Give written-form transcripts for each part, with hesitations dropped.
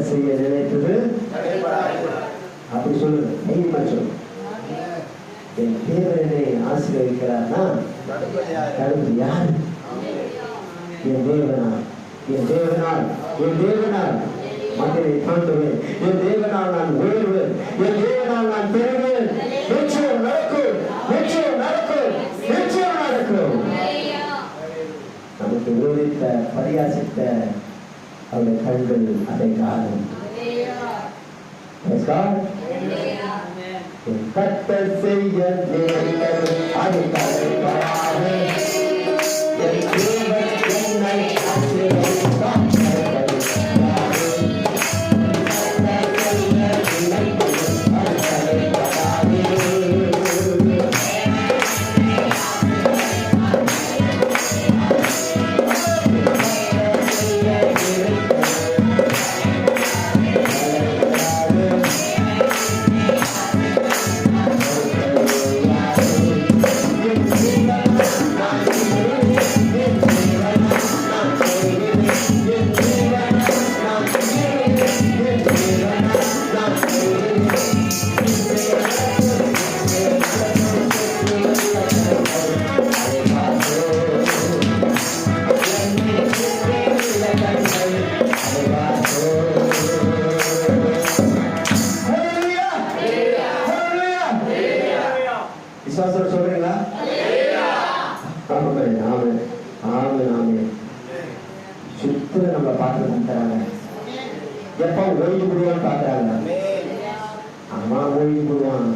செய்ய நினைத்தது அப்படி சொல்லுங்க. நீதிமன்றம் சொல்லு. என் தேவனை ஆசீர்வதிக்கிறார்னா தடுப்பு யாரு? என் தேவனால், என் தேவனால், என் தேவனால் மக்களை தாண்டுவேன். என் தேவனால் நான் உயர்வேன். என் தேவனால் நான் பெறுவேன். நிச்சயம் நடக்கும், நிச்சயம் நடக்கும், நிச்சயம் நடக்கும். நமக்கு விரோதித்த பரியாசித்த அவருடைய கண்கள் அதை காணும். கர்த்தர் செய்ய நினைத்தது அது தடைபடாது. என் தேவன் என்னை ஆசீர்வதித்தார். சொல்றீங்களா? சுத்தர நம்ம பார்த்து தராங்க. எப்ப ஓய்வு போடுவான்னு பாக்குறாங்க. அம்மா ஓய்வு போடுவான்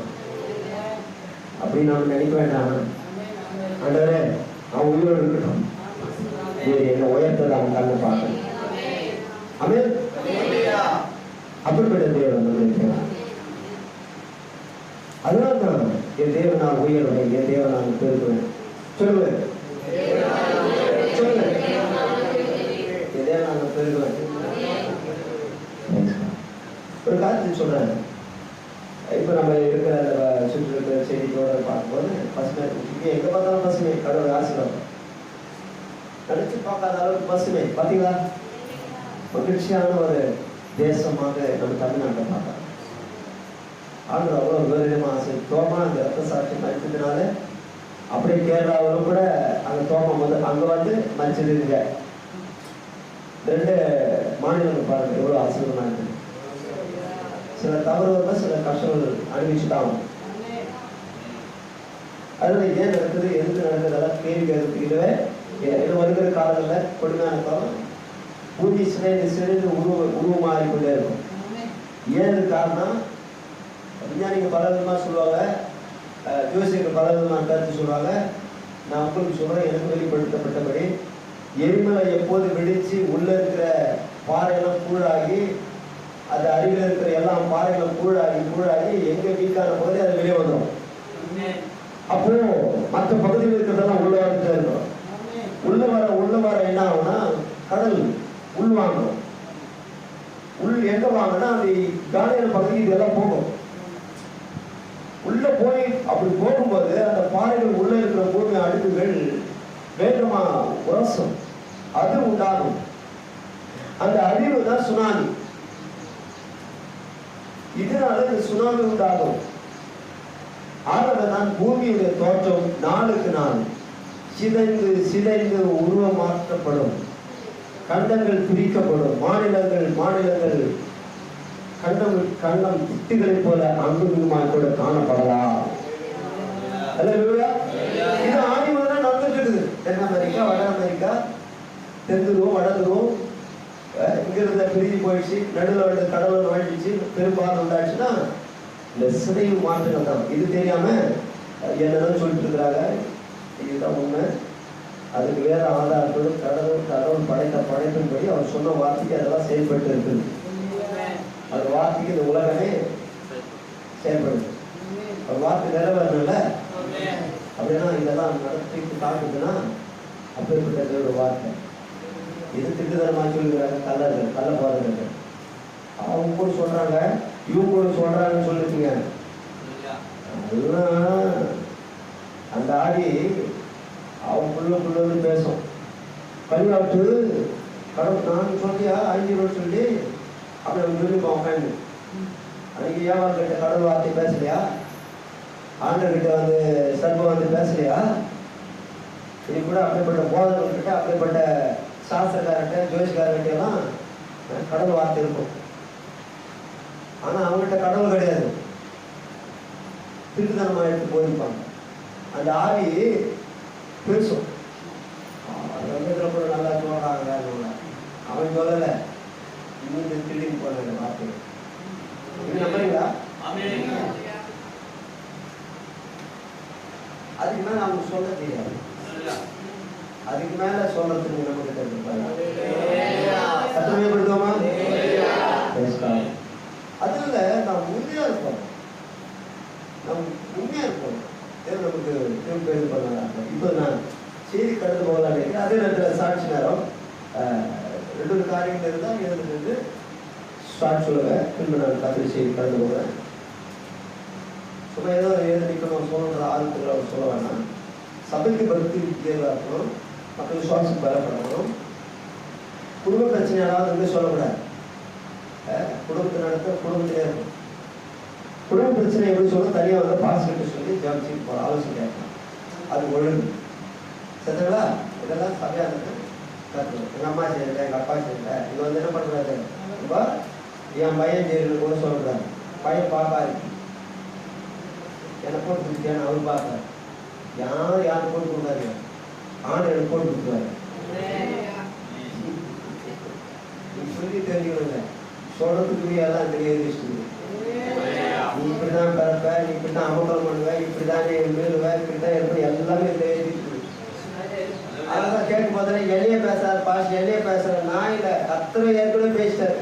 அப்படின்னு நாம நினைக்க வேண்டாம். ஆண்டவரே அவன் உயிரோடு இருக்கட்டும், என்ன உயர்த்தது அவன் கண்ணை பார்க்கணும். ஆமென். அப்படிப்பட்ட தேவன் நம்ம அதனால்தான் என் தேவனால் உயர்வேன், என் தேவனால் பெருகுவேன். சொல்லுவேன், சொல்லுவேன், என் தேவனால் பெருகுவேன். ஒரு காரியத்தை சொல்றேன். இப்ப நம்ம இருக்கிற சுற்று இருக்கிற செய்தியோட பார்க்கும்போது பசுமை, எங்க பார்த்தாலும் பசுமை, கடவுள் ஆசீர்வாதம். நினைச்சு பார்க்காத அளவுக்கு பசுமை. பாத்தீங்களா? மகிழ்ச்சியான ஒரு தேசமாக நம்ம தமிழ்நாட்டை பார்த்தோம். ஆண்டு அவ்வளோ விவரமா தோமா அந்த ரத்த சாட்சி மறிச்சதுனால அப்படியே கேரளாவிலும் கூட அந்த தோமம் வந்து அங்க வந்து மறிச்சதுங்க. 2 மாநிலங்கள் பாருங்க எவ்வளவு ஆசீர்வாதமா இருக்கு. சில தவறுகள் சில கஷ்டங்கள் அனுபவிச்சுட்டாங்க. அதனால ஏன் நடக்குது, எதுக்கு நடக்குதெல்லாம் கேள்வி கேட்கறதுக்கு இன்னும் வருகிற காலங்களில் கொடுமையான காலம் பூமி சிறைந்து சிறைந்து உருவமாறிக்கொண்டே இருக்கும். ஏன் காரணம்? விஞ்ஞானிகள் பல விதமாக சொல்லுவாங்க, ஜோசியர்கள் பல விதமான கருத்து சொல்லுவாங்க. நான் உங்களுக்கு சொல்றேன், எனக்கு வெளிப்படுத்தப்பட்டபடி எரிமலை எப்போது வெடிச்சு உள்ள இருக்கிற பாறையெல்லாம் கூழாகி, அது அருகில் இருக்கிற எல்லாம் பாறைகளும் கூழாகி எங்க வீக்கான போதே அது வெளியே வந்துடும். அப்போ மற்ற பகுதியில் இருக்கிறதெல்லாம் உள்ள வந்துட்டு இருக்கும். உள்ள வர என்ன ஆகும்னா கடல் உள்வாங்கும். எங்க வாங்கினா அது காலையில பகுதி இதெல்லாம் போகும். உள்ள போய் அப்படி போகும்போது அந்த பாறைகள் உள்ள இருக்கிற பூமி அடுக்குகள் வேகமா உரசும், அது உண்டாகும். அந்த அழிவு தான் சுனாமி. இதனால இந்த சுனாமி உண்டாகும். ஆகவேதான் பூமியுடைய தோற்றம் நாளுக்கு நாள் சிதைந்து சிதைந்து உருவமாற்றப்படும். கண்டங்கள் பிரிக்கப்படும். மாநிலங்கள் கண்டம் திட்டுகளை போல அங்குமாய் கூட காணப்படலாம். இது ஆணிவம் தான் நடந்துட்டு இருக்குது. தென் அமெரிக்கா, வட அமெரிக்கா, தெற்குருவம், வடதுருவம் இங்கிருந்த பிரிஞ்சு போயிடுச்சு. நடுவில் கடவுள் நுழைஞ்சிச்சு, பெரும்பாலும் உண்டாச்சுன்னா இந்த சிதைவு மாற்றங்கள் தான். இது தெரியாம என்னதான் சொல்லிட்டு இருக்கிறாங்க. இதுதான் உண்மை. அதுக்கு வேற ஆதாரத்தோடு கடவுள் படைத்த படைப்பின்படி அவர் சொன்ன வார்த்தைக்கு அதெல்லாம் செயல்பட்டு இருக்குது. அந்த வார்த்தைக்கு இந்த உலகமே செயல்படுது. ஒரு வார்த்தை நிறைவேறணும்ல, அப்படின்னா இதெல்லாம் நடத்தி காட்டுதுன்னா அப்படிப்பட்ட ஒரு வார்த்தை. இது திட்டுதரமா சொல்லுகிறாங்க கல்லர்கள், கள்ள போறவர்கள். அவங்க கூட சொல்றாங்க, இவங்க கூட சொல்றாங்கன்னு சொல்லிருக்கீங்க. அதெல்லாம் அந்த ஆடி அவங்களுக்குள்ள பேசும். கல்யாட்டு கடவுள் நான் சொல்லியா 5 ரூபா சொல்லி அப்படி அவங்க சொல்லிப்போம் உட்காந்து. அன்னைக்கு ஏவாள் கிட்ட கடவுள் வார்த்தை பேசலையா? ஆண்டர்கிட்ட வந்து சர்வம் வந்து பேசலையா? இது கூட அப்படிப்பட்ட போதகர்கிட்ட, அப்படிப்பட்ட சாஸ்திரக்காரர்கிட்ட, ஜோதிஷ்காரர்கிட்ட எல்லாம் கடவுள் வார்த்தை இருக்கும். ஆனா அவங்ககிட்ட கடவுள் கிடையாது, திருத்தனமா எடுத்து போயிருப்பாங்க. அந்த ஆவி பேசும். கூட நல்லா சொல்றாங்க, அவன் சொல்லல, இன்னும் திருடின்னு போன வார்த்தை. இது நம்புறீங்களா? அதுக்கு மேல அவங்க சொல்ல தெரியாது. அதுக்கு மேல சொல்றதுக்கு நமக்கு தெரிஞ்சுப்பாங்க. அதுல நாம் உண்மையா இருப்போம், நம்ம உண்மையா இருப்போம். நமக்கு திரும்ப இது பண்ணாங்க. இப்போ நான் செய்தி கடந்து போகலாம் நினைக்கிறேன். அதே நேரத்தில் சாட்சி நேரம் 2 காரியங்கள் இருந்தால் எழுதுறது சாட்சி சொல்லுவேன். திரும்ப நான் கத்திரி செய்தி கடந்து போகிறேன். சும்மா ஏதோ எழுதி நிற்கணும் சொல்லுற ஆளுக்கு அவர் சொல்ல வேணாம். சபைக்கு பக்தி தேர்வாக இருக்கணும், மக்கள் விசுவாசம் பலப்படணும். குடும்ப பிரச்சனை யாராவது வந்து சொல்லக்கூடாது. குடும்பத்தை நடத்த குடும்பத்திலே இருக்கும். குடும்ப பிரச்சனை எப்படி சொல்ல தனியாக வந்து பாஸ்கிட்ட சொல்லி ஜாமிச்சு போகிற ஆலோசனை கேட்கலாம். அது ஒழுங்கு சரிங்களா? இதெல்லாம் சபையானது கற்றுக்கணும். எங்கள் அம்மா செய்யல, எங்கள் அப்பா செய்யல, இது வந்து என்ன பண்ணக்கூடாது. இப்போ என் பையன் செய்யறது கூட சொல்லக்கூடாது. பையன் பாப்பாரு என்னை போட்டு கொடுத்தேன், அவர் பார்ப்பார். யாரும் போட்டு கொடுக்காரு, ஆண் எனக்கு போட்டு கொடுத்துருவாரு. சொல்லி தெரிஞ்சுக்கணுங்க, சொல்றதுக்கு எல்லாம் தெரியாது. நீ இப்படிதான் பிறப்ப, நீ இப்படிதான் அமங்கலம் பண்ணுவ, இப்படிதான் நீ மீறுவ, இப்படிதான் எப்படி எல்லாமே எழுதிட்டு. அதெல்லாம் கேட்கும் போது எல்லையே பேசாரு பாஸ், எல்லையே பேசுற நான் இல்லை, அத்தனை ஏற்கனவே பேசிட்டாரு.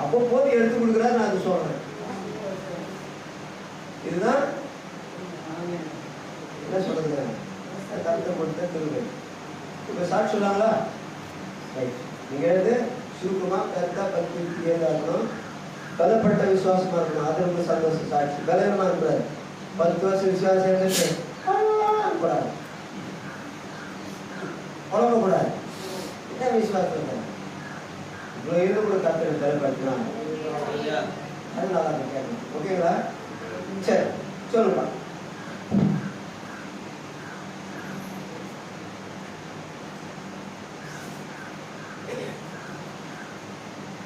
அப்போ போது எடுத்து கொடுக்குறாரு. நான் அது சொல்றேன். இதுதான் என்ன சொல்றது, கருத்தை கொடுத்த திரும்ப. இப்ப சாட்சி சொல்லாங்களா? நீங்க எழுது சுருக்கமா கருத்தா பக்தி இருக்கணும், பலப்பட்ட விசுவாசமா இருக்கணும். அது ரொம்ப சந்தோஷம். சாட்சி பலமா இருக்கக்கூடாது. 10 வருஷம் விசுவாசம் கூடாது, குழம்பக்கூடாது. என்ன விசுவாசம் இவ்வளோ இருந்து கூட கருத்து தலைப்படுத்தினாங்க. அது நல்லா கேட்கணும். ஓகேங்களா? சரி சொல்லுப்பா.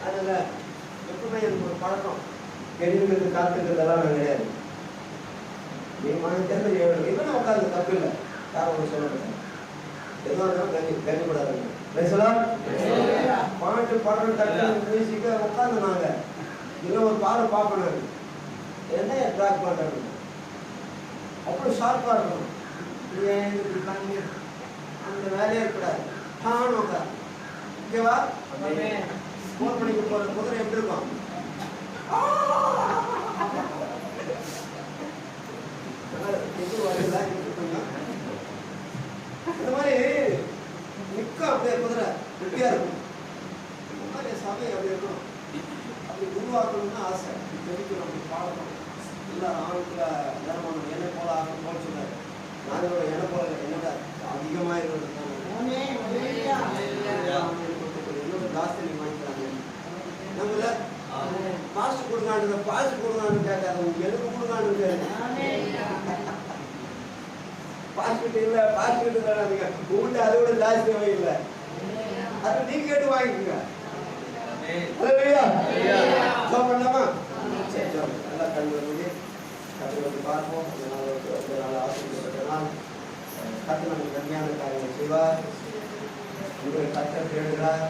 அதில் எப்பவுமே எனக்கு ஒரு பழக்கம், கெடிகளுக்கு காத்துக்கிறதெல்லாம் நான் கிடையாது. நீங்கள் வாங்கி தெரிஞ்சு இவனை உட்காந்து தப்பு இல்லை, யாரும் ஒன்று சொல்லக்கூடாது. எதுவும் கண்டிப்படாதுங்க. பாட்டு பாடுற மியூசிக்க உட்காந்து நாங்கள் இன்னும் ஒரு பாடம் பார்ப்போம். நான் என்ன ட்ராக் பண்ணுறது அவ்வளோ ஷார்ப்பாக இருக்கணும். பண்ணி அந்த வேலையே இருக்கக்கூடாது. தானும் உட்கார். ஓகேவா? 4 மணிக்கு போகிற குதிரை எப்படி இருக்கும்? இந்த மாதிரி நிற்க அப்படியே குதிரை கெட்டியா இருக்கும். இந்த மாதிரி சபை அப்படி இருக்கணும். அப்படி உருவாக்கணும்னு ஆசை. தெரிவிக்கணும், அப்படி பாடணும். எல்லாரும் ஆணுக்குள்ள தர்மம் என்னை போல ஆகணும் போல சொன்னார். நாங்களோட என்ன போல என்னோட அதிகமாக இருக்கிறது என்னோட ஜாஸ்தி நீங்க வாங்கிக்கிறாங்க. நம்மள பாஸ்ட் கொடுக்காண்டு பாஸ்ட் கொடுக்கான்னு கேட்காது, எனக்கு கொடுக்கான்னு பாஸ்கிட்ட இல்லை, பாஸ்கிட்ட தராதுங்க. உங்கள்கிட்ட அதோட ஜாஸ்தியாகவே இல்லை. அது நீங்க கேட்டு வாங்கிக்கோங்க. பண்ணலாமா? சரி சரி, நல்லா கண்டு வந்து கற்று வந்து பார்ப்போம். ஆசிரியப்பட்டனால் கற்று நமக்கு கம்மியான காரியங்கள் செய்வார். உங்களை கற்று கேடுகிறார்.